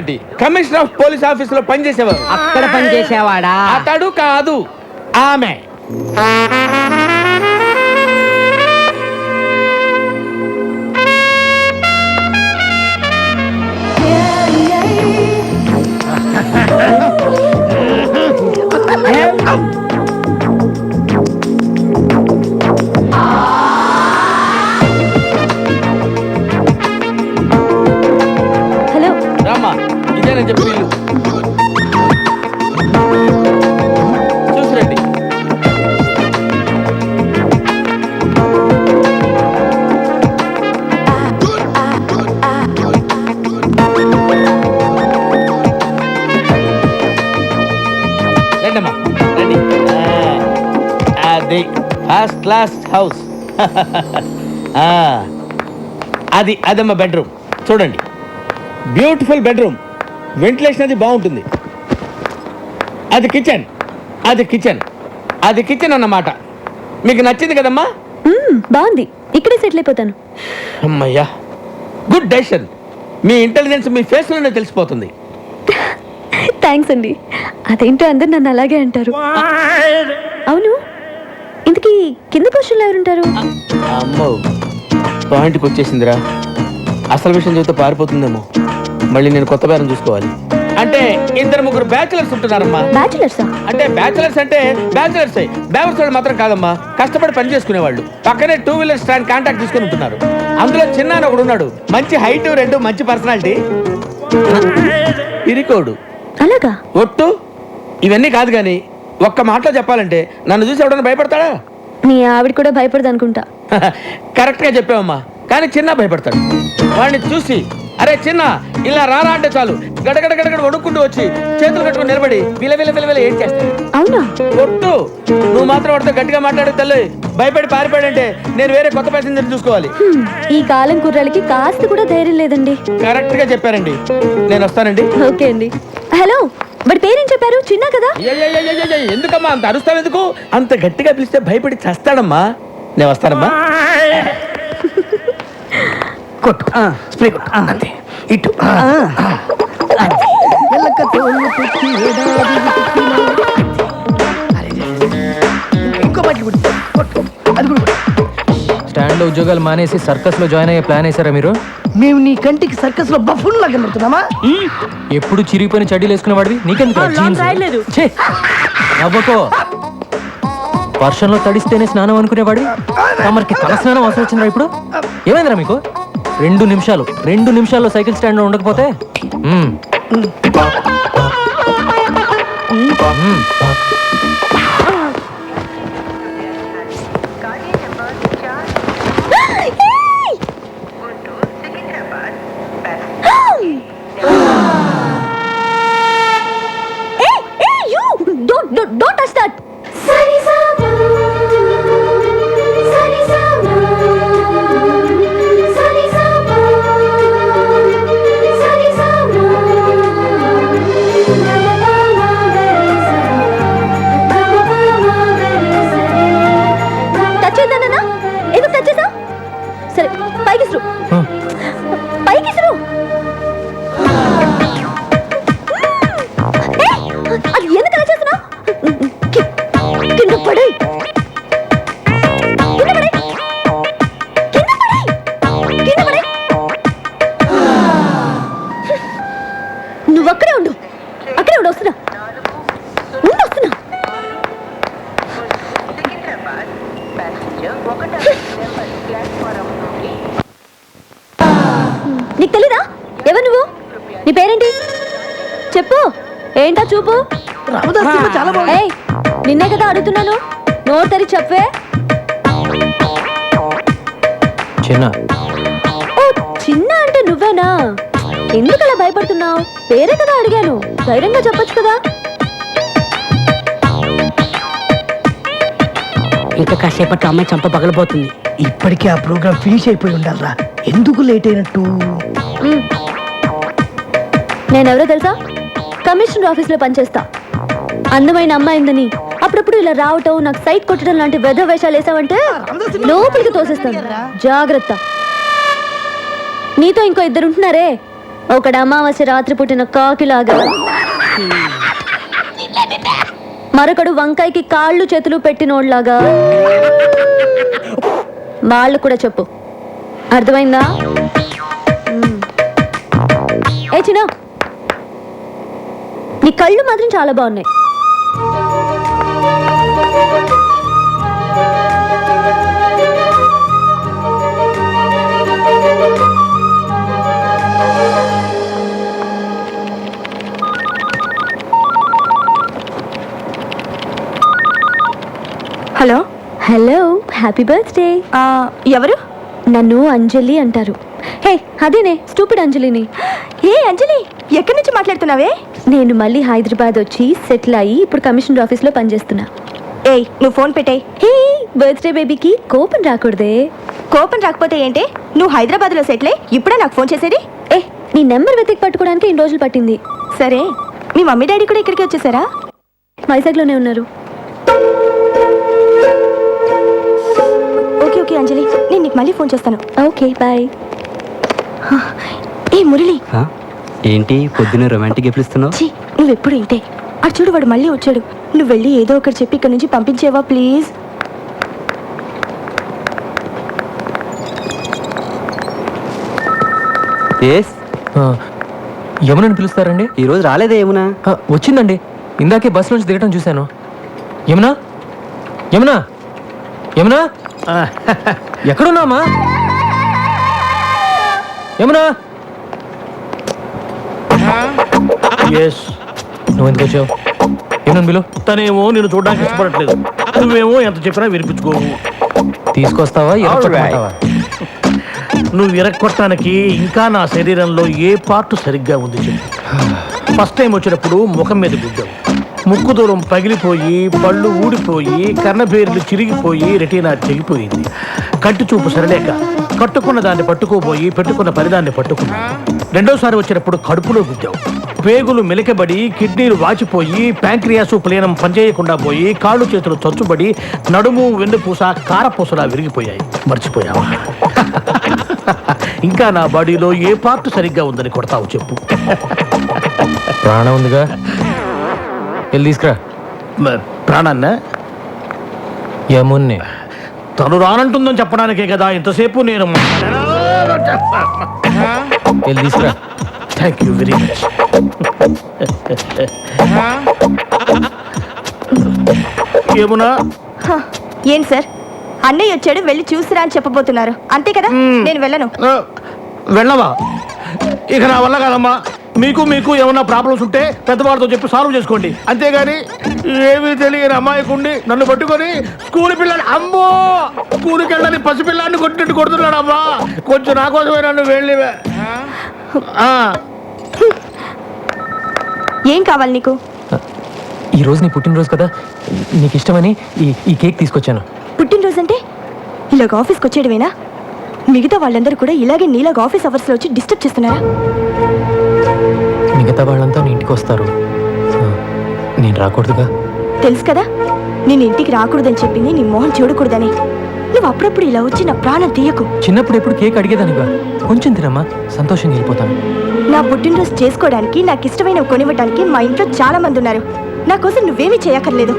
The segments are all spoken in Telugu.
ఏంటి? కమిషనర్ ఆఫ్ పోలీస్ ఆఫీస్ లో పనిచేసేవారు. అక్కడ పనిచేసేవాడా? అతడు కాదు, ఆమె. హలో రామ్మా, ఇదేనని చెప్పి వీళ్ళు చూసిరండి. రండమ్మా, రండి. అది ఫస్ట్ క్లాస్ హౌస్. అదమ్మా బెడ్రూమ్. చూడండి, బ్యూటిఫుల్ బెడ్రూమ్. వెంటిలేషన్ అది బాగుంటుంది. అది కిచెన్, అది కిచెన్, అది కిచెన్ అన్నమాట. మీకు నచ్చింది కదమ్మా? బాగుంది, ఇక్కడే సెటిల్ అయిపోతాను. అమ్మయ్యా, గుడ్ డెసిషన్. మీ ఇంటెలిజెన్స్ మీ ఫేస్లోనే తెలిసిపోతుంది. థ్యాంక్స్ అండి. అదేంటో అందరు నన్ను అలాగే అంటారు. అవును, ఇంతకీ కింద పోర్షన్లో ఎవరుంటారు? అమ్మో, పాయింట్కి వచ్చేసిందిరా. అసలు విషయం చెబితే పారిపోతుందేమో. మళ్ళీ నేను కొత్త బేరం చూసుకోవాలి. అంటే ఇద్దరు ముగ్గురు బ్యాచులర్స్ ఉంటున్నారమ్మా. బ్యాచులర్సా? అంటే బ్యాచులర్స్ బ్యాచులర్స్ మాత్రం కాదమ్మా, కష్టపడి పని చేసుకునేవాళ్ళు. పక్కనే 2 వీలర్ స్టాండ్ కాంటాక్ట్ తీసుకుని ఉంటున్నారు. అందులో చిన్న ఒకడు ఉన్నాడు, మంచి హైట్, రెండు మంచి పర్సనాలిటీ, ఇరికోడు. అలాగా? ఒట్టు. ఇవన్నీ కాదు కానీ ఒక్క మాటలో చెప్పాలంటే నన్ను చూసి ఎవడన్నా భయపడతాడా? మీ ఆవిడ కూడా భయపడదు అనుకుంటా. కరెక్ట్ గా చెప్పావమ్మా, కానీ చిన్న భయపడతాడు. వాడిని చూసి అరే చిన్న ఇలా రారా అంటే చాలు గడగడ గడగడ వణుక్కుంటూ వచ్చి చేతులు కట్టుకుని నిలబడి విలవిల ఏం చేస్తాడు. అవునా? ఒట్టు. నువ్వు మాత్రం వాడితో గట్టిగా మాట్లాడే తల్లి. భయపడి పారిపోయాడంటే నేను వేరే కొత్త ప్యాసింజర్ చూసుకోవాలి. ఈ కాలం కుర్రాళ్ళకి కాస్త కూడా ధైర్యం లేదండి. కరెక్ట్ గా చెప్పారండి. నేను వస్తానండి. ఓకే అండి. హలో, వాడి పేరేం చెప్పారు? చిన్న కదా? ఎందుకమ్మా అంత అరుస్తావు? ఎందుకు అంత గట్టిగా పిలిస్తే భయపడి చస్తాడమ్మా. నేను వస్తానమ్మా. కొట్టు, స్ప్రే కొట్టు. అంతే, ఇటు. ఇంకో బట్టి కొట్టు. అది కూడా స్టాండ్ లో ఉద్యోగాలు మానేసి సర్కస్ లో జాయిన్ అయ్యే ప్లాన్ వేసారా మీరు? మేము నీ కంటికి సర్కస్ లో బఫూన్ లాగా కనబడుతున్నామా? ఎప్పుడు చిరిగిపోయిన చడ్డీలు వేసుకునే వాడివి నీకెందుకు నవ్వుకో. వర్షంలో తడిస్తేనే స్నానం అనుకునేవాడివి. తమరికి తల స్నానం అవసరం వచ్చిందిరా ఇప్పుడు? ఏమైందిరా మీకు? 2 నిమిషాల్లో సైకిల్ స్టాండ్ లో ఉండకపోతే Don't touch that. సరే, పైకి అది ఎందుకు అలా చేస్తున్నావు? కింద పడే నువ్వు అక్కడే ఉండు. వస్తున్నా. నీకు తెలీదా? ఎవరు నువ్వు? నీ పేరేంటి చెప్పు. ఏంటా చూపు? నిన్నే కదా అడుగుతున్నాను, నోరు తెరి చెప్పే. చిన్న అంటే నువ్వేనా? ఎందుకలా భయపడుతున్నావు? పేరే కదా అడిగాను, ధైర్యంగా చెప్పొచ్చు కదా. ఇంకా కాసేపట్లో అమ్మాయి చంప పగలబోతుంది. ఇప్పటికే ఆ ప్రోగ్రామ్ ఫినిష్ అయిపోయి ఉండాలరా. ఎందుకు లేట్ అయినట్టు? నేనెవరో తెలుసా? కమిషనర్ ఆఫీస్ లో పనిచేస్తా. అందమైన అమ్మాయిందని అప్పుడప్పుడు ఇలా రావటం, నాకు సైట్ కొట్టడం లాంటి వెధ వేషాలు వేసావంటే లోపలికి తోసేస్తాను. జాగ్రత్త. నీతో ఇంకో 2 ఉంటున్నారే, ఒకడు అమావాస్య రాత్రి పుట్టిన కాకిలాగా, మరొకడు వంకాయకి కాళ్ళు చేతులు పెట్టినోడ్లాగా. వాళ్ళు కూడా చెప్పు, అర్థమైందా? ఏ చిన్న, నీ కళ్ళు మాత్రం చాలా బాగున్నాయి. Hello hello, happy birthday. ఎవరు? నన్ను అంజలి అంటారు. హే, అదేనే స్టూపిడ్ అంజలిని. ఏ అంజలి, ఎక్కడి నుంచి మాట్లాడుతున్నావే? నేను మళ్ళీ హైదరాబాద్ వచ్చి సెటిల్ అయ్యి ఇప్పుడు కమిషనర్ ఆఫీస్లో పనిచేస్తున్నా. ఏయ్, నువ్వు ఫోన్ పెట్టేయ్. హే, బర్త్డే బేబీకి కోపం రాకూడదే. కోపం రాకపోతే ఏంటి? నువ్వు హైదరాబాద్లో సెటిల్ అయ్యి ఇప్పుడే నాకు ఫోన్ చేసేది? ఏ, నీ నెంబర్ వెతికి పట్టుకోవడానికి ఇన్ని రోజులు పట్టింది. సరే, మీ మమ్మీ డాడీ కూడా ఇక్కడికి వచ్చేసారా? వైజాగ్లోనే ఉన్నారు. ఓకే ఓకే అంజలి, నేను నీకు మళ్ళీ ఫోన్ చేస్తాను. Okay, bye. ఏ మురళి, ఏంటి పొద్దున్న రొమాంటిక్ గిఫ్ట్లు ఇస్తున్నావు? ఛీ, నువ్వెప్పుడు ఇంతే. అటు చూడు, వాడు మళ్ళీ వచ్చాడు. నువ్వు వెళ్ళి ఏదో ఒకటి చెప్పి ఇక్కడ నుంచి పంపించేవా ప్లీజ్? యమునని పిలుస్తారండి? ఈరోజు రాలేదే యమునా? వచ్చిందండి, ఇందాకే బస్ నుంచి దిగటం చూశాను. యమునా, యమునా, యమునా, ఎక్కడున్నామా? యమునా, నువ్వు ఎందుకు వచ్చావు? ఏమన్నా బిలు? తనేమో నేను చూడడానికి ఇష్టపడట్లేదు, నువ్వేమో ఎంత చెప్పినా వినిపించుకోవు. తీసుకొస్తావా? నువ్వు విరక్కొట్టడానికి ఇంకా నా శరీరంలో ఏ పార్ట్ సరిగ్గా ఉంది చెప్పు. ఫస్ట్ టైం వచ్చినప్పుడు ముఖం మీద గుద్దావు, ముక్కు దూరం పగిలిపోయి, పళ్ళు ఊడిపోయి, కన్నబేర్లు చిరిగిపోయి, రెటీనా తెగిపోయింది. కంటి చూపు సరలేక కట్టుకున్న దాన్ని పట్టుకోబోయి పెట్టుకున్న పరిదాన్ని పట్టుకున్నా. రెండోసారి వచ్చినప్పుడు కడుపులో గుద్దావు, పేగులు మెలికబడి, కిడ్నీలు వాచిపోయి, ప్యాంక్రియాసు ప్లేనం పనిచేయకుండా పోయి, కాళ్ళు చేతులు చచ్చుబడి, నడుము వెన్నుపూస కారపూసలా విరిగిపోయాయి. మర్చిపోయావా? ఇంకా నా బాడీలో ఏ పార్ట్ సరిగ్గా ఉందని కొడతావు చెప్పు. ప్రాణం ఉందిగా, వెళ్ళి తీసుకురా. ప్రాణాన్న యమున్ని తను రానంటుందని చెప్పడానికే కదా ఇంతసేపు నేను. వెళ్ళి తీసుకురా. Thank you very much. ఏమునా? ఏంటి సార్, అన్నయ్య వచ్చాడు, వెళ్ళి చూసిరా అని చెప్పబోతున్నారు, అంతే కదా? నేను వెళ్ళను. వెళ్ళవా? ఇక నా వల్ల కాదమ్మా. మీకు ఏమన్నా ప్రాబ్లమ్స్ ఉంటే పెద్దవాళ్ళతో చెప్పి సాల్వ్ చేసుకోండి, అంతేగాని ఏమీ తెలియని అమ్మాయికుండి నన్ను పట్టుకొని స్కూల్ పిల్లలు, అమ్మో స్కూల్కి వెళ్ళని పసిపిల్లాన్ని కొట్టినట్టు కొడుతున్నాడు అమ్మా. కొంచెం నా కోసమే నన్ను వెళ్ళివే. ఏం కావాలి నీకు? ఈ రోజు నీ పుట్టినరోజు కదా, నీకు ఇష్టమని ఈ కేక్ తీసుకొచ్చాను. పుట్టినరోజు అంటే ఇలాగ ఆఫీస్కి వచ్చేయడమేనా? మిగతా వాళ్ళందరూ కూడా ఇలాగే నీలాగా ఆఫీస్ అవర్స్లో వచ్చి డిస్టర్బ్ చేస్తున్నారా? మిగతా వాళ్ళంతా నీ ఇంటికి వస్తారు, నేను రాకూడదుగా? తెలుసు కదా, నేను ఇంటికి రాకూడదని చెప్పింది నీ మొహం చూడకూడదని. నువ్వు అప్పుడప్పుడు ఇలా వచ్చి నా ప్రాణం తీయకు. చిన్నప్పుడు ఎప్పుడు కేక్ అడిగేదానిగా, కొంచెం తినమ్మా, సంతోషంగా వెళ్ళిపోతాను. నా పుట్టినరోజు చేసుకోవడానికి, నాకు ఇష్టమైనవి కొనివ్వడానికి మా ఇంట్లో చాలా మంది ఉన్నారు. నా కోసం నువ్వేమీ చేయక్కర్లేదు.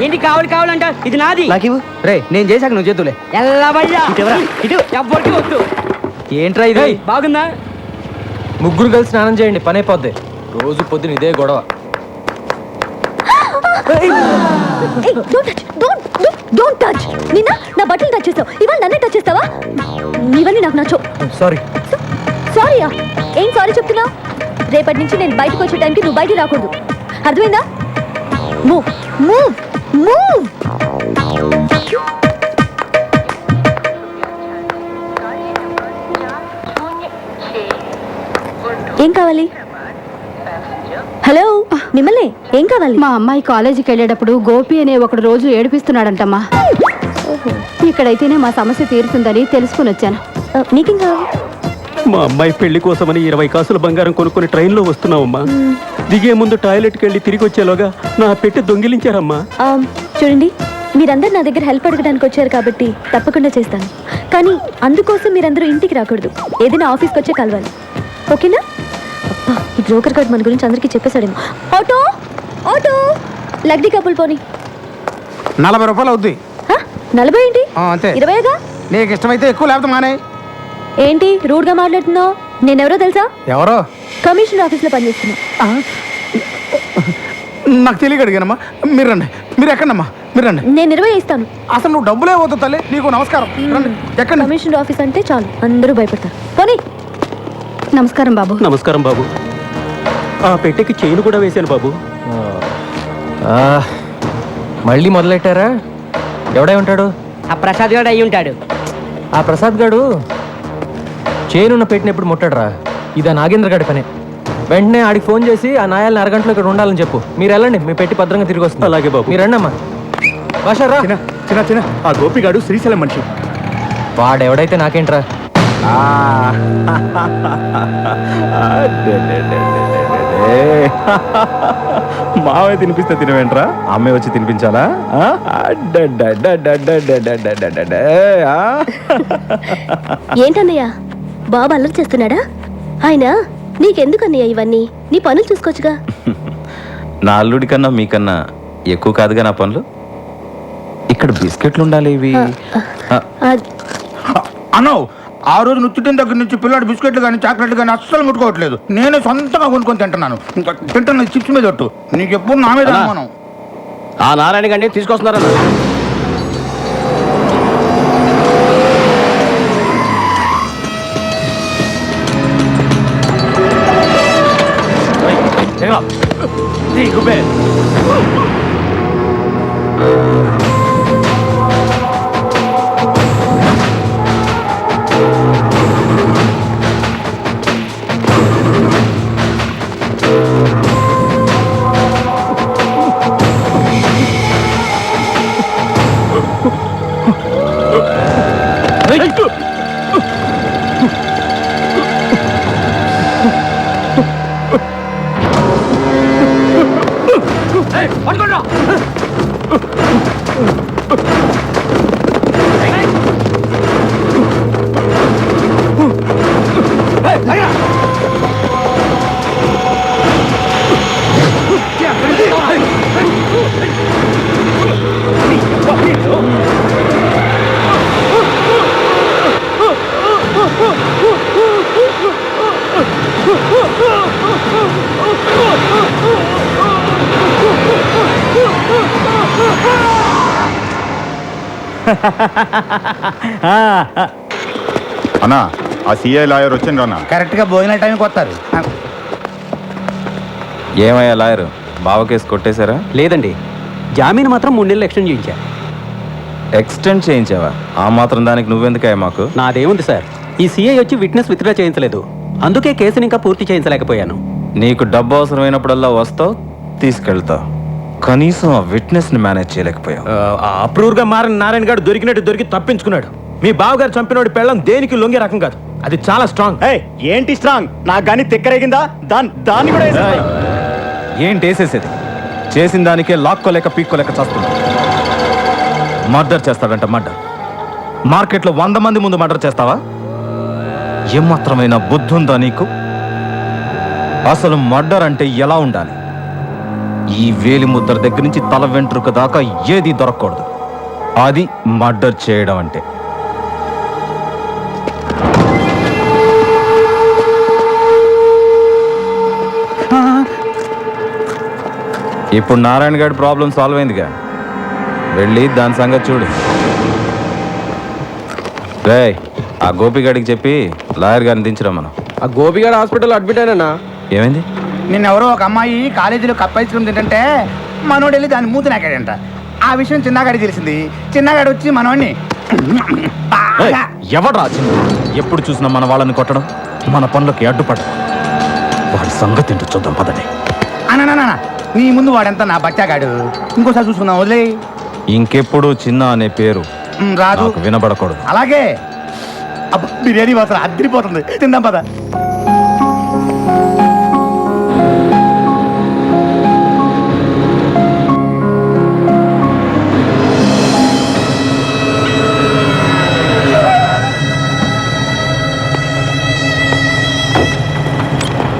ఏంటి కావాలంట? ఇది నాది. నాకు రే, నేను చేశాక నువ్వు చేతులే. ఎవ్వరికి వద్దు. ఏంట్రా ఇది? బాగుందా? ముగ్గురు కలిసి స్నానం చేయండి, పని అయిపోద్ది. రోజు పొద్దున ఇదే గొడవ. Don't touch. నిన్న నా బట్టలు టచ్ చేస్తావు, ఇవాళ నన్నే టచ్ చేస్తావా? ఇవన్నీ నాకు నచ్చవు. సారీ. సారీయా? ఏం సారీ చెప్తున్నావు? రేపటి నుంచి నేను బయటకు వచ్చే టైంకి నువ్వు బయటికి రాకూడదు, అర్థమైందా? Move move move. ఏం కావాలి? హలో, మిమ్మల్ని ఏం కావాలి? మా అమ్మాయి కాలేజీకి వెళ్ళేటప్పుడు గోపి అనే ఒకడు రోజు ఏడిపిస్తున్నాడంటమ్మా. ఇక్కడైతేనే మా సమస్య తీరుతుందని తెలుసుకుని వచ్చాను. నీకేం కావాలి? మా అమ్మాయి పెళ్లి కోసమని 20 కాసుల బంగారం కొనుక్కొని ట్రైన్లో వస్తున్నావమ్మా. దిగే ముందు టాయిలెట్కి వెళ్ళి తిరిగి వచ్చేలోగా నా పెట్టి దొంగిలించారమ్మా. చూడండి, మీరందరూ నా దగ్గర హెల్ప్ అడగడానికి వచ్చారు కాబట్టి తప్పకుండా చేస్తాను. కానీ అందుకోసం మీరందరూ ఇంటికి రాకూడదు, ఏదైనా ఆఫీస్కి వచ్చే కలవాలి. ఓకేనా? అబ్బా, ఈ బ్రోకర్ కార్డ్ మన గురించి అందరికీ చెప్పేశాడేమో. ఆటో ఆటో, లగ్డీ కప్పులు పోనీ. 40 రూపాయలు అవుద్ది. 40 ఏంటి? అంతే. 20గా? నీకు ఇష్టమైతే ఎక్కువ లేకపోతే మానే. ఏంటి రూడ్గా మాట్లాడుతున్నావు? నేనెవరో తెలుసా? ఎవరో? కమిషనర్ ఆఫీస్లో పనిచేస్తున్నా. నాకు తెలియక అడిగానమ్మా. మీరు రండి. మీరు ఎక్కడమ్మా? మీరు రండి. నేను 20 ఇస్తాను. అసలు నువ్వు డబ్బులే పోతావు తల్లి. నీకు నమస్కారం. రండి. ఎక్కడ? కమిషనర్ ఆఫీస్ అంటే చాలు అందరూ భయపడతారు. పోనీ. నమస్కారం బాబు. నమస్కారం బాబు. ఆ పెట్టెకి చైన్ కూడా వేశాను బాబు. మళ్ళీ మొదలెట్టారా? ఎవడై ఉంటాడు? ఆ ప్రసాద్ గారు అయి ఉంటాడు. ఆ ప్రసాద్ గాడు చేనున్న పెట్టిన ఎప్పుడు ముట్టాడరా? ఇది ఆ నాగేంద్ర గాడి పనే. వెంటనే ఆడికి ఫోన్ చేసి ఆ నాయాలని అరగంటలో ఇక్కడ ఉండాలని చెప్పు. మీరు వెళ్ళండి, మీ పెట్టి భద్రంగా తిరిగి వస్తుంది. అలాగే బాబు. మీరు రండి అమ్మా. బాషారా, చిన్న ఆ గోపిగాడు శ్రీశైలం మనిషి. వాడెవడైతే నాకేంట్రా? మావే తినిపిస్తే తినవేంట్రా? అమ్మే వచ్చి తినిపించాలా? ఏంటన్నయ్య, బాబు అల్లరి చేస్తున్నాడా? ఆయన నీకెందుకన్నయ్య ఇవన్నీ? నీ పనులు చూసుకోవచ్చుగా. నా అల్లుడి కన్నా మీకన్నా ఎక్కువ కాదుగా నా పనులు. ఇక్కడ బిస్కెట్లు ఉండాలి. ఇవి అన్నో, ఆ రోజు నుచ్చుటిన దగ్గర నుంచి పిల్లాడు బిస్కెట్లు కానీ చాక్లెట్లు కానీ అస్సలు ముట్టుకోవట్లేదు. నేనే సొంతంగా కొనుక్కొని తింటున్నాను. ఇంకా తింటున్నది చిప్స్ మీద ఒట్టు. నీకు ఎప్పుడు నా మీద అనుమానం. ఆ నారాయణ గండి తీసుకొస్తున్నారన్న. అన్నా, ఆ సిఐ లాయర్ వచ్చిండ్రు అన్న. కరెక్ట్గా భోజనం టైంకి వస్తారు. ఏమయ్యా లాయర్, బావ కేసు కొట్టేశారా? లేదండి, జామీన్ మాత్రం 3 నెలలు ఎక్స్టెండ్ చేయించా. ఎక్స్టెండ్ చేయించావా? ఆ మాత్రం దానికి నువ్వెందుకయ్యా మాకు? నాదేముంది సార్, ఈ సిఐ వచ్చి విట్నెస్ విత్డ్రా చేయించలేదు. అందుకే కేసుని ఇంకా పూర్తి చేయించలేకపోయాను. నీకు డబ్బు అవసరమైనప్పుడల్లా వస్తావు, తీసుకెళ్తావు. కనీసం ఆ విట్నెస్ ని మేనేజ్ చేయలేకపోయావు. అప్రూవ్గా మారిన నారాయణ గారు దొరికినట్టు దొరికి తప్పించుకున్నాడు. మీ బావగారు చంపినోడి పెళ్ళం దేనికి లొంగే రకం కాదు, అది చాలా స్ట్రాంగ్. ఏంటి స్ట్రాంగ్? నాకు కానీ తిక్కరేగిందా? దాన్ని కూడా ఏయ్, ఏంటి వేసేసేది? చేసిన దానికే లాక్కోలేక పీక్కోలేక చేస్తున్నా. మర్డర్ చేస్తాడంట. మర్డర్ మార్కెట్లో 100 మంది ముందు మర్డర్ చేస్తావా? ఏమాత్రమైన బుద్ధి ఉందా నీకు? అసలు మర్డర్ అంటే ఎలా ఉండాలి? ఈ వేలి ముద్ర దగ్గర నుంచి తల వెంట్రుక దాకా ఏది దొరకకూడదు. అది మర్డర్ చేయడం అంటే. ఇప్పుడు నారాయణ గారి ప్రాబ్లం సాల్వ్ అయిందిగా, వెళ్ళి దాని సంగతి చూడు. రేయ్, ఆ గోపిగాడికి చెప్పి లాయర్ గారిని దించరా. మనం ఆ గోపిగాడు హాస్పిటల్ అడ్మిట్ అయినా. ఏమైంది? నిన్నెవరో ఒక అమ్మాయి కాలేజీలో కప్ ఐస్ క్రీమ్ తింటే మనోడు వెళ్ళి దాన్ని మూతి నాకాడంట. ఆ విషయం చిన్నగాడికి తెలిసింది. చిన్నగాడు వచ్చి మనోడిని ఎవడ్రా చిన్న? ఎప్పుడు చూసినా మన వాళ్ళని కొట్టడం, మన పనులకి అడ్డుపడడం. వాడి సంగతి ఏంటో చూద్దాం పదండి. అనా నీ ముందు వాడెంత నా బచ్చాగాడు. ఇంకోసారి చూసుకుందాం, వదిలే. ఇంకెప్పుడు చిన్న అనే పేరు రాదు, నాకు వినబడకూడదు. అలాగే. అబ్బా, బిర్యానీ వాసన అద్దరిపోతుంది. తిందాం పద.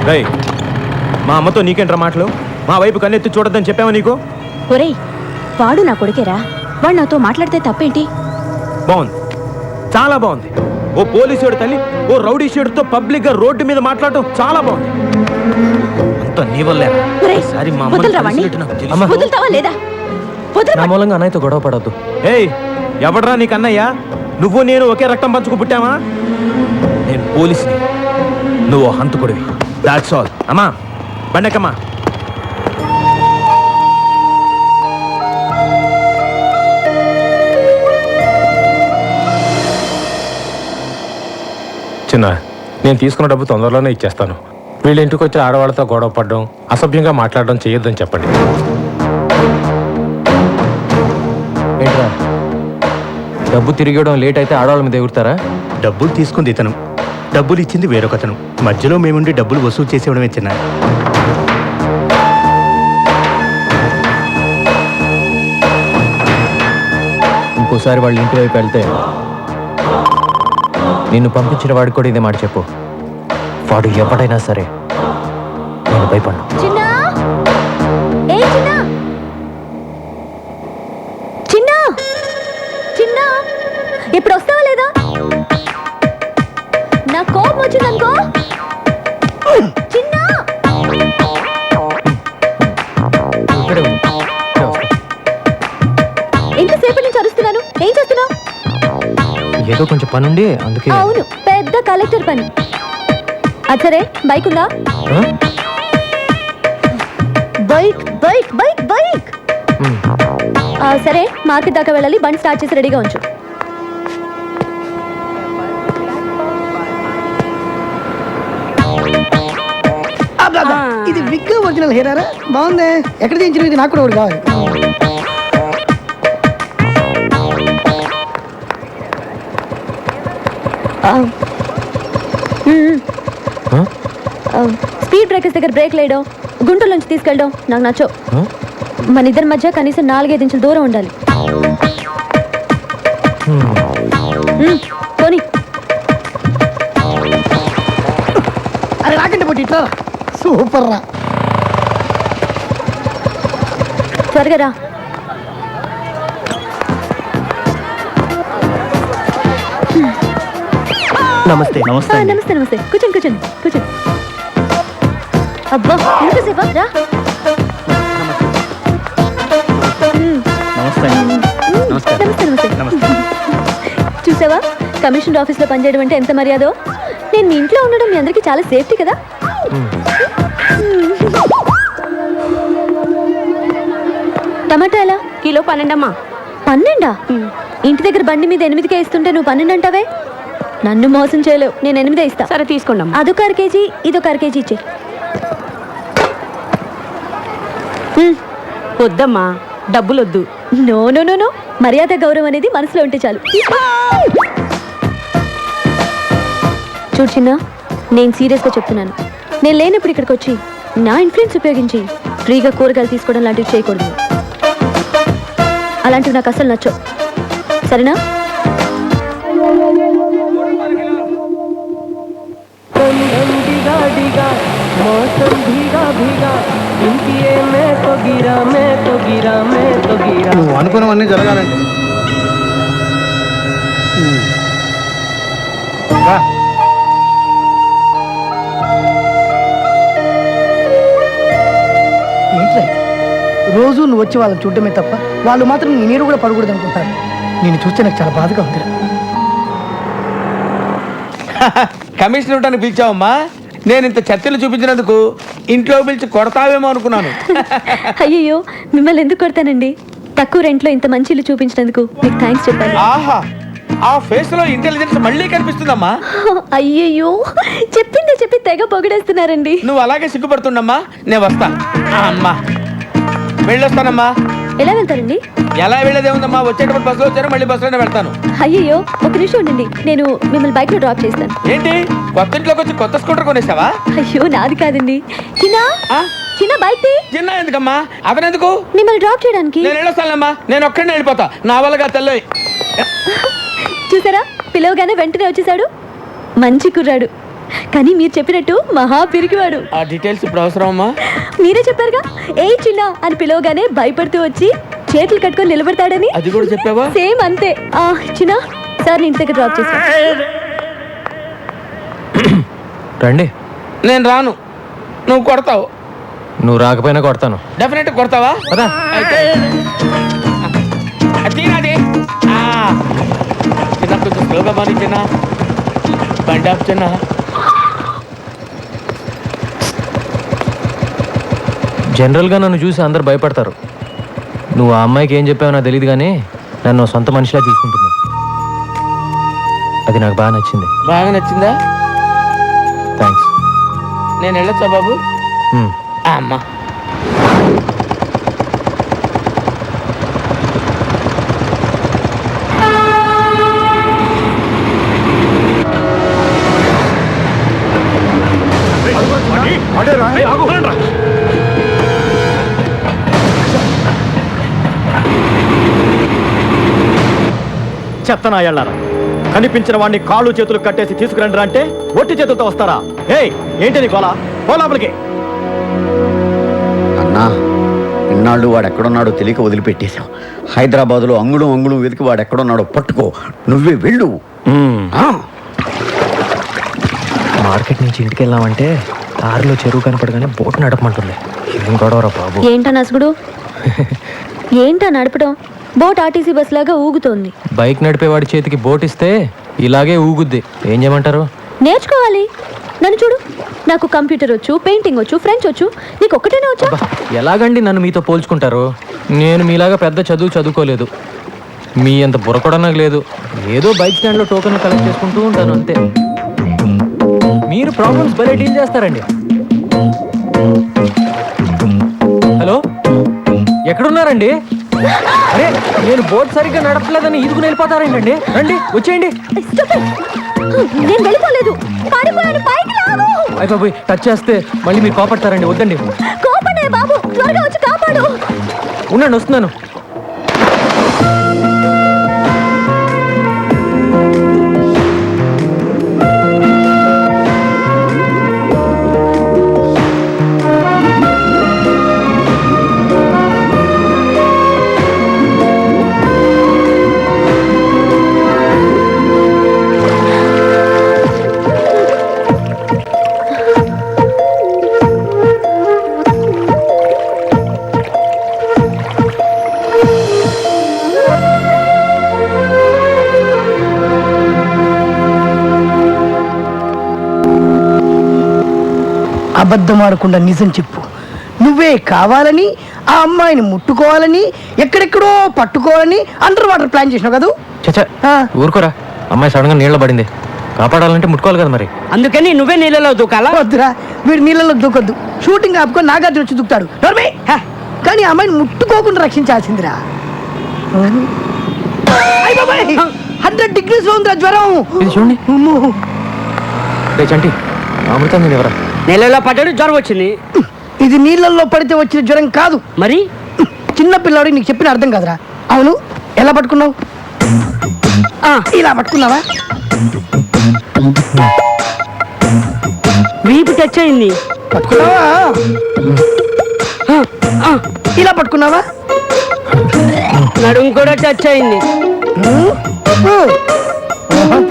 రేయ్, మా అమ్మతో నీకేంట్రా మాటలు? మా వైపు కన్నెత్తి చూడొద్దని చెప్పావా నీకు? ఒరేయ్, వాడు నా కొడుకేరా, వాడు నాతో మాట్లాడితే తప్పేంటి? బాగుంది, చాలా బాగుంది. ఓ పోలీసుడు తల్లి ఓ రౌడీ షీడ్తో పబ్లిక్ గా రోడ్డు మీద మాట్లాడటం చాలా బాగుంది. అంత నీ వల్లే. ఒరేయ్, ఈసారి మా అమ్మని వదలరా వాణ్ణి? కలిసినట్టు నాకు తెలుసు. అమ్మ. వదులుతావా లేదా? నా మూలంగా అన్నయ్యతో గొడవ పడద్దు. ఏయ్, ఎవడ్రా నీకు అన్నయ్య? నువ్వు నేను ఒకే రక్తం పంచుకు పుట్టావా? నేను పోలీసుని, నువ్వు హంతకుడివి. That's all. అమ్మా బండకమ్మా. చిన్న, నేను తీసుకున్న డబ్బు తొందరలోనే ఇచ్చేస్తాను. వీళ్ళ ఇంటికి వచ్చి ఆడవాళ్ళతో గొడవ పడడం, అసభ్యంగా మాట్లాడడం చేయొద్దని చెప్పండి. ఏంట్రా, డబ్బు తిరిగి ఇవ్వడం లేట్ అయితే ఆడవాళ్ళ మీద ఎగురుతారా? డబ్బులు తీసుకుంది ఇతను, డబ్బులు ఇచ్చింది వేరొకతను. మధ్యలో మేముండి డబ్బులు వసూలు చేసేవడమే చిన్న. ఇంకోసారి వాళ్ళ ఇంటి వైపు వెళ్తే నిన్ను పంపించిన వాడికి కూడా ఇదే మాట చెప్పు. వాడు ఎవడైనా సరే నేను భయపడ్ను. చిన్నా, ఏ చిన్నా, చిన్నా, చిన్నా, ఇప్పుడు వస్తావా లేదా? నా కోపం వచ్చిందనుకో. చిన్నా, ఇక్కడే ఉండు. ఇక్కడే వస్తా. ఎంతసేపటి నుంచి అరుస్తున్నాను, ఏం చేస్తున్నావు? ఏదో కొంచెం పనుండి అందుకే. అవును, పెద్ద కలెక్టర్ పని. అది సరే, బైక్ ఉందా? ఆ? Bike bike bike bike. Um. సరే, మార్కెట్ దాకా వెళ్ళాలి. బండి స్టార్ట్ చేసి రెడీగా ఉంచు. ఇది విగ్ ఒరిజినల్ హెయిరారా? బాగుంది. ఎక్కడ చేయించిన? ఇది నాకు కూడా ఒకటి కావాలి. ఆ? స్పీడ్ బ్రేకర్స్ దగ్గర బ్రేక్ లేయడం, గుంటల నుంచి తీసుకెళ్ళడం నాకు నచ్చవు. ఆ? మన ఇద్దరి మధ్య కనీసం 4-5 ఇంచుల దూరం ఉండాలి. పోనీ. అరే రాకండి పోటీ, ఇట్లా సూపర్ రా. త్వరగా రా. నమస్తే. నమస్తే నమస్తే. కూర్చోండి కూర్చోండి కూర్చోండి. అబ్బా, ఎంతసేపా? రా. నమస్తే. నమస్తే నమస్తే. చూసావా, కమిషనర్ ఆఫీస్ లో పనిచేయడం అంటే ఎంత మర్యాదో. నేను మీ ఇంట్లో ఉండడం మీ అందరికీ చాలా సేఫ్టీ కదా. టమాటా ఎలా? కిలో 12 అమ్మా. 12? ఇంటి దగ్గర బండి మీద 8కే ఇస్తుంటే నువ్వు 12 అంటావే? నన్ను మోసం చేయలేవు. నేను 8 ఇస్తా. సరే తీసుకోండి అమ్మా. అదొక 1/2 కేజీ, ఇదొక 1/2 కేజీ ఇచ్చే. వద్దమ్మా, డబ్బులు వద్దు. నో నో నో నో, మర్యాద గౌరవం అనేది మనసులో ఉంటే చాలు. చూడు చిన్న, నేను సీరియస్గా చెప్తున్నాను. నేను లేనప్పుడు ఇక్కడికి వచ్చి నా ఇన్ఫ్లుయెన్స్ ఉపయోగించి ఫ్రీగా కూరగాయలు తీసుకోవడం లాంటివి చేయకూడదు. అలాంటివి నాకు అసలు నచ్చవు. సరేనా? నువ్వు అనుకున్నవన్నీ జరగాలండి. ఏంట్రా ఇది? రోజు నువ్వు వచ్చి వాళ్ళని చూడటమే తప్ప వాళ్ళు మాత్రం నీ నీరు కూడా పడకూడదు అనుకుంటారు. నేను చూస్తే నాకు చాలా బాధగా ఉంది. కమిషన్ ఇవ్వడానికి పిలిచావమ్మా? నేను ఇంత చర్చలు చూపించినందుకు ఇంట్లో పిలిచి కొడతావేమో అనుకున్నాను. అయ్యయ్యో, మిమ్మల్ని ఎందుకు కొడతానండి? తక్కువ రెంట్లో ఇంత మంచి ఇల్లు చూపించినందుకు మీకు థ్యాంక్స్ చెప్పాలి. ఆహా, ఆ ఫేస్ లో ఇంటెలిజెన్స్ మళ్ళీ కనిపిస్తుందమ్మా. అయ్యయ్యో, చెప్పిందే చెప్పి తెగ పొగిడేస్తున్నారండి. నువ్వు అలాగే సిగ్గుపడుతుండమ్మా. నేను వస్తా. అమ్మా వెళ్ళొస్తానమ్మా. ఎలా వెళ్తారండి? ఎలా వెళ్ళేదే ఉందమ్మా, వచ్చేటప్పుడు బస్సులో వచ్చాను, మళ్ళీ బస్సులోనే వెళ్తాను. అయ్యయ్యో, ఒక నిమిషం ఉండండి, నేను మిమ్మల్ని బైక్ లో డ్రాప్ చేస్తాను. ఏంటి కొత్త ఇంట్లోకి వచ్చి కొత్త స్కూటర్ కొనేసావా? అయ్యో నాది కాదండి. చిన్న బైక్ చిన్న ఎందుకమ్మా, అతనెందుకు? మిమ్మల్ని డ్రాప్ చేయడానికి. నేను వెళ్ళొస్తానమ్మా, నేను ఒక్కడినే వెళ్ళిపోతా. నా వల్లగా తెల్లయి. చూసారా, పిలవగానే వెంటనే వచ్చేసాడు. మంచి కుర్రాడు, కానీ మీరు చెప్పినట్టు మహా పిరికివాడు. ఆ డీటెయిల్స్ ఇప్పుడు అవసరం అమ్మా? మీరే చెప్పారుగా, ఏ చిన్న అని పిలవగానే భయపడుతూ వచ్చి చేతులు కట్టుకొని నిలబడతాడని. అది కూడా చెప్పావా? సేమ్ అంతే. చిన్న సార్ ఇంటి దగ్గర డ్రాప్ చేస్తా. రండి. నేను రాను, నువ్వు కొడతావు. నువ్వు రాకపోయినా కొడతాను. డెఫినెట్ కొడతావా? అయితే అది చిన్న కొంచెం స్లోగా మారి చిన్న, బండి ఆపు చిన్న. జనరల్గా నన్ను చూసి అందరు భయపడతారు. నువ్వు ఆ అమ్మాయికి ఏం చెప్పావో నాకు తెలియదు, కానీ నన్ను సొంత మనిషిలా చూసుకుంటుంది. అది నాకు బాగా నచ్చింది. బాగా నచ్చిందా? థ్యాంక్స్. నేను వెళ్ళొచ్చా బాబు? అమ్మా చెత్తనా ఎళ్ళారా? కనిపించిన వాడిని కాళ్ళు చేతులు కట్టేసి తీసుకురండి అంటే ఒట్టి చేతులతో వస్తారా? ఏయ్ ఏంటి నీ గోలా? పో లోపలికి. అన్నా, ఇన్నాళ్ళు వాడు ఎక్కడున్నాడో తెలియక వదిలిపెట్టేశాం. హైదరాబాద్లో అంగుళం అంగుళం వెతికి వాడు ఎక్కడున్నాడో పట్టుకో. నువ్వే వెళ్ళు. మార్కెట్ నుంచి ఇంటికి వెళ్ళామంటే కారులో చెరువు కనపడగానే బోట్ నడపమంటుంది. ఏం గొడవరా బాబు? ఏంటా నసుగుడు? ఏంటా నడపడం? బోట్ ఆర్టీసీ బస్ లాగా ఊగుతోంది. బైక్ నడిపేవాడి చేతికి బోట్ ఇస్తే ఇలాగే ఊగుద్ది. ఏం చేయమంటారు? నేర్చుకోవాలి. నన్ను చూడు, నాకు కంప్యూటర్ వచ్చు, పెయింటింగ్ వచ్చు, ఫ్రెంచ్ వచ్చు. నీకు ఒక్కటేనే వచ్చా? ఎలాగండి నన్ను మీతో పోల్చుకుంటారు? నేను మీలాగా పెద్ద చదువుకోలేదు. మీ అంత బుర్ర కూడా నాకు లేదు. ఏదో బైక్ స్టాండ్లో టోకెన్ కలెక్ట్ చేసుకుంటూ ఉంటాను అంతే. మీరు ప్రాబ్లమ్స్ భలే డీల్ చేస్తారండి. హలో, ఎక్కడున్నారండి? అరే, నేను బోట్ సరిగ్గా నడపలేదని ఈదుకుని వెళ్ళిపోతారేంటండి? రండి, వచ్చేయండి. నేను వెళ్ళిపోలేదు, పడిపోయాను. పైకి లాగు. అయిపోయి టచ్ చేస్తే మళ్ళీ మీరు కోపడతారండి. వద్దండి. కోపడే బాబు, త్వరగా వచ్చి కాపాడు. ఉండండి, వస్తున్నాను. అబద్ధం ఆడకుండా నిజం చెప్పు. నువ్వే కావాలని ఆ అమ్మాయిని ముట్టుకోవాలని, ఎక్కడెక్కడో పట్టుకోవాలని అండర్ వాటర్ ప్లాన్ చేసినావు కదా? చచ్చా, ఊరుకోరా. అమ్మాయి సడన్ గా నీళ్ళ పడింది. కాపాడాలంటే ముట్టుకోవాలి కదా మరి. అందుకని నువ్వే నీళ్ళలో దూకాలా? వద్దురా, వీడు నీళ్ళలో దూకొద్దు. షూటింగ్ ఆపుకొని నాగార్జున వచ్చి దూకుతాడు. కానీ ఆ అమ్మాయిని ముట్టుకోకుండా రక్షించాల్సిందిరా. 100 degrees లో ఉందిరా జ్వరం. ఇది చూడండి. చంటి, అమృతం ఎవరా? నీళ్ళలో పడ్డాడు, జ్వరం వచ్చింది. ఇది నీళ్ళల్లో పడితే వచ్చిన జ్వరం కాదు. మరి చిన్న పిల్లాడు, నీకు చెప్పిన అర్థం కాదురా. అవును, ఎలా పట్టుకున్నావు? ఇలా పట్టుకున్నావా? వీపు టచ్ అయింది. పట్టుకున్నావా? ఇలా పట్టుకున్నావా? నడుము కూడా టచ్ అయింది.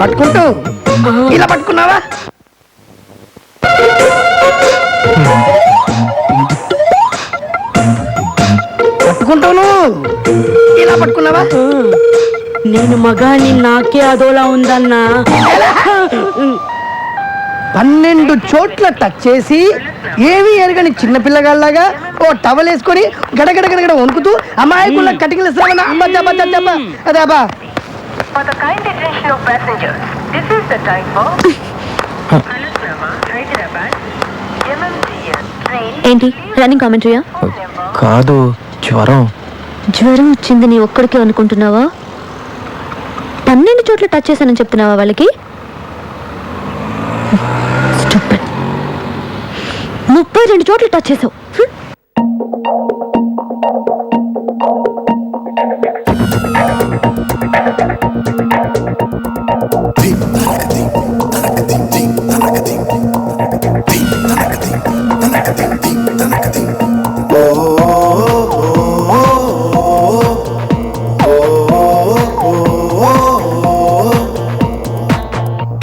పట్టుకుంటూ ఇలా పట్టుకున్నావా? పట్టుకుంటాను. ఇలా పట్టుకున్నావా? నేను మగాని, నాకే అదోలా ఉందన్నా. 12 చోట్ల టచ్ చేసి ఏవి ఎరగని చిన్నపిల్లగాళ్ళలాగా ఓ టవల్ వేసుకొని గడగడ గడగడ వణుకుతూ అమాయకుల కటింగ్లు ఇస్తామన్నా. అబ్బా అదే అబ్బా. For the kind attention of passengers, this is the time for Alusrama, Hyderabad, MMTS train. ఏంటి రన్నింగ్ కామెంటరీయా? కాదు, జ్వరం. జ్వరం వచ్చింది నీ ఒక్కడికే అనుకుంటున్నావా? 12 చోట్ల టచ్ చేశానని చెప్తున్నావా వాళ్ళకి? 32 చోట్ల టచ్ చేసావు.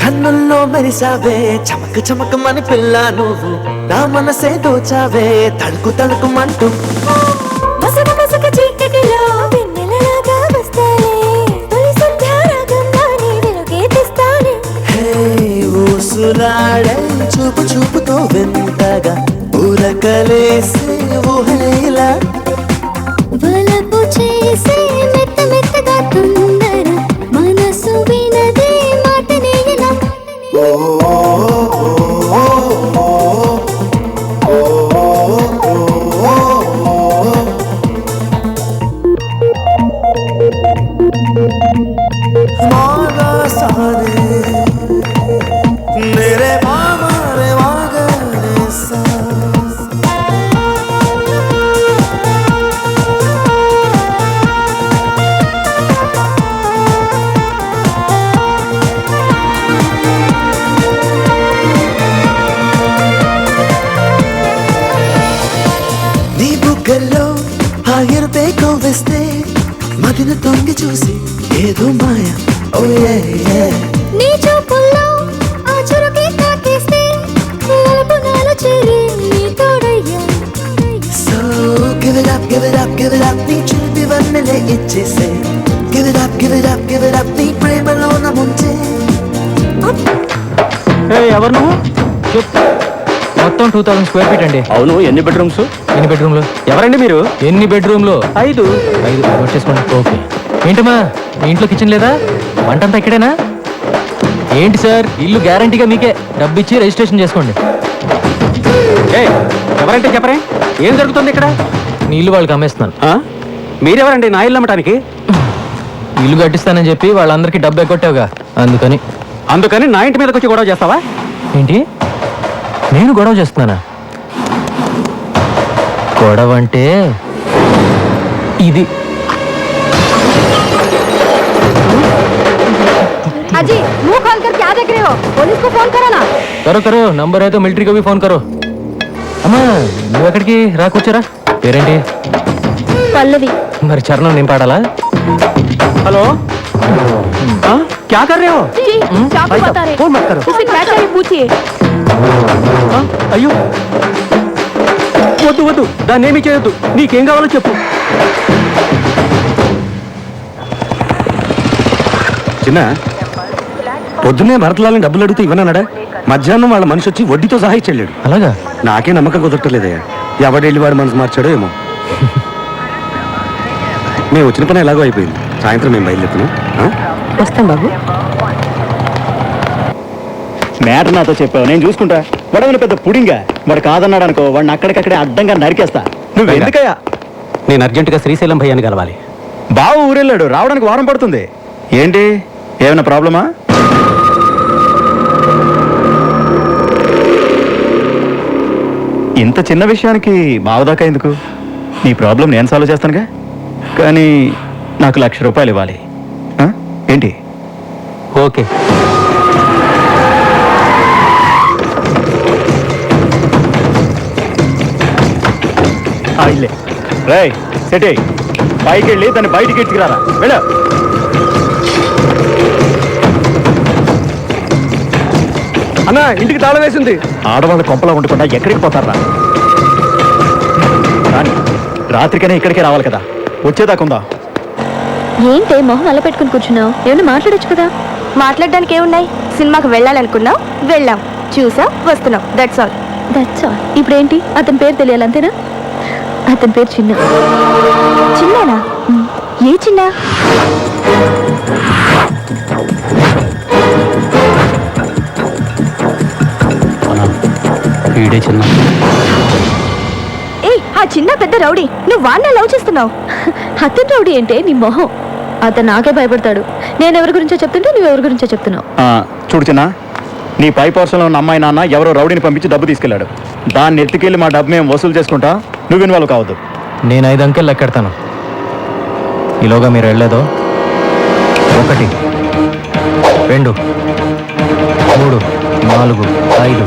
కన్నుల్లో మెరిసావే చమక చమకమని పిల్ల నువ్వు నా మనసే దోచావే తడుకు తడుకుమంటూ మసక మసక చీకటిలో వెన్నెలలాగా వస్తానే తొలి సంధ్యారాగంగానే వెలుగే తెస్తానే హే ఊసులాడే చూపు చూపుతో వెంటగా ఊరకలేసే ఊహలేలా వలపు చేసే మెత్త మెత్తగా తొందర మనసు వినదే మాటనే ఇలా मागा सारे मेरे मामा रे मागा रे सा నీ బుగ్గల్లో ఆగిరితే కొవ్వేస్తే మదిన తొంగి చూసి ఏదో మాయ ఓ నీ చూపుల్లో ఆ చురుకే తాకేస్తే వలపు నాలో చేరి నీ తోడయ్యా so give it up give it up give it up నీ చూపి వన్నెలే ఇచ్చేసే give it up give it up give it up నీ ప్రేమలో నా ముంచే ఎవరు నువ్వు? మొత్తం 2000 స్క్వేర్ ఫీట్ అండి. అవును, ఎన్ని బెడ్రూమ్స్? ఎన్ని బెడ్రూమ్లు? ఎవరండి మీరు? ఎన్ని బెడ్రూమ్లు? 5. వచ్చేసుకోండి. ఓకే. ఏంటమ్మా మీ ఇంట్లో కిచెన్ లేదా? వంటంతా ఇక్కడేనా? ఏంటి సార్, ఇల్లు గ్యారంటీగా మీకే. డబ్బు ఇచ్చి రిజిస్ట్రేషన్ చేసుకోండి. ఎవరంటే చెప్పరే, ఏం జరుగుతుంది ఇక్కడ? నీ ఇల్లు వాళ్ళకి అమ్మేస్తున్నాను. మీరెవరండి నా ఇల్లు అమ్మటానికి? ఇల్లు కట్టిస్తానని చెప్పి వాళ్ళందరికీ డబ్బు ఎగ్గొట్టావుగా, అందుకని నా ఇంటి మీదకి వచ్చి గొడవ చేస్తావా ఏంటి? నేను గొడవ చేస్తున్నానా? గొడవ అంటే ఇది. अजी मुंह खोल कर क्या देख रहे हो? पुलिस को फोन करो ना. करो नंबर है तो मिलिट्री को भी फोन करो. అమ్మా నువ్వు ఎక్కడికి రా, కూర్చోరా. పేరేంటి? పల్లవి. మరి చరణం నేను పాడాలా? హలో, क्या कर रहे हो? जी चाकू बता रहे. फोन मत करो. उसे क्या चाहिए पूछिए. అయ్యో వద్దు వద్దు, దాన్ని ఏమీ చేయొద్దు. నీకేం కావాలో చెప్పు. చిన్న పొద్దున్నే భరతలాలని డబ్బులు అడిగితే ఇవ్వనన్నాడా? మధ్యాహ్నం వాళ్ళ మనిషి వచ్చి వడ్డీతో సహా ఇచ్చెళ్ళాడు. అలాగా? నాకే నమ్మకం కుదరట్లేదయ్యా. ఎవడెళ్ళి వాడు మనసు మార్చాడో ఏమో. మేము వచ్చిన పని ఎలాగో అయిపోయింది. సాయంత్రం మేము బయలుదేరుతున్నాం. వస్తాం బాబు. మ్యాటర్ నాతో చెప్పావు, నేను చూసుకుంటా. వాడేమైనా పెద్ద పుడింగా? వాడు కాదన్నాడు అనుకో, వాడిని అక్కడికక్కడే అడ్డంగా నరికేస్తా. నువ్వు ఎందుకయ్యా? నేను అర్జెంటుగా శ్రీశైలం భయ్యాన్ని కలవాలి. బావ ఊరెళ్ళాడు, రావడానికి వారం పడుతుంది. ఏంటి, ఏమైనా ప్రాబ్లమా? ఇంత చిన్న విషయానికి బావదాకా ఎందుకు? నీ ప్రాబ్లం నేను సాల్వ్ చేస్తానుగా. కానీ నాకు ₹1,00,000 ఇవ్వాలి. ఏంటి? ఓకే. ఇల్లే రై సెటే పైకి వెళ్ళి దాన్ని బయటికి ఎత్తుకురారా. వెళ్ళ. అన్న, ఇంటికి తాళం వేసింది. ఆడవాళ్ళు కొంపలో ఉండకుండా ఎక్కడికి పోతారా? రాత్రికనే ఇక్కడికే రావాలి కదా, వచ్చేదాకుందా? ఏంటే మొహం అలా పెట్టుకుని కూర్చున్నావు? ఏమైనా మాట్లాడొచ్చు కదా. మాట్లాడడానికి ఏమున్నాయి? సినిమాకి వెళ్ళాలనుకున్నాం, వెళ్ళాం, చూసాం, వస్తున్నాం. That's all. ఇప్పుడు ఏంటి? అతని పేరు తెలియాలి అంతేనా? అతని పేరు చిన్న. చిన్నానా? ఏ చిన్న? వీడే చిన్న ఏ ఆ చిన్న పెద్ద రౌడీ నువ్వు వాడిని లవ్ చేస్తున్నావు. హత్య రౌడీ అంటే నీ మొహం. అతను నాకే భయపడతాడు. నేను ఎవరి గురించో చెప్తుంటే నువ్వు ఎవరి గురించో చెప్తున్నావు. చూడు చిన్న, నీ పై పోర్షన్లో ఉన్న అమ్మాయి నాన్న ఎవరో రౌడీని పంపించి డబ్బు తీసుకెళ్లాడు. దాన్ని ఎత్తుకెళ్ళి మా డబ్బు మేము వసూలు చేసుకుంటా. నువ్వు ఇన్వాల్వ్ కావద్దు. నేను 5 అంకెలు లెక్కెడతాను. ఈలోగా మీరు వెళ్ళేదో 1 2 3 4 5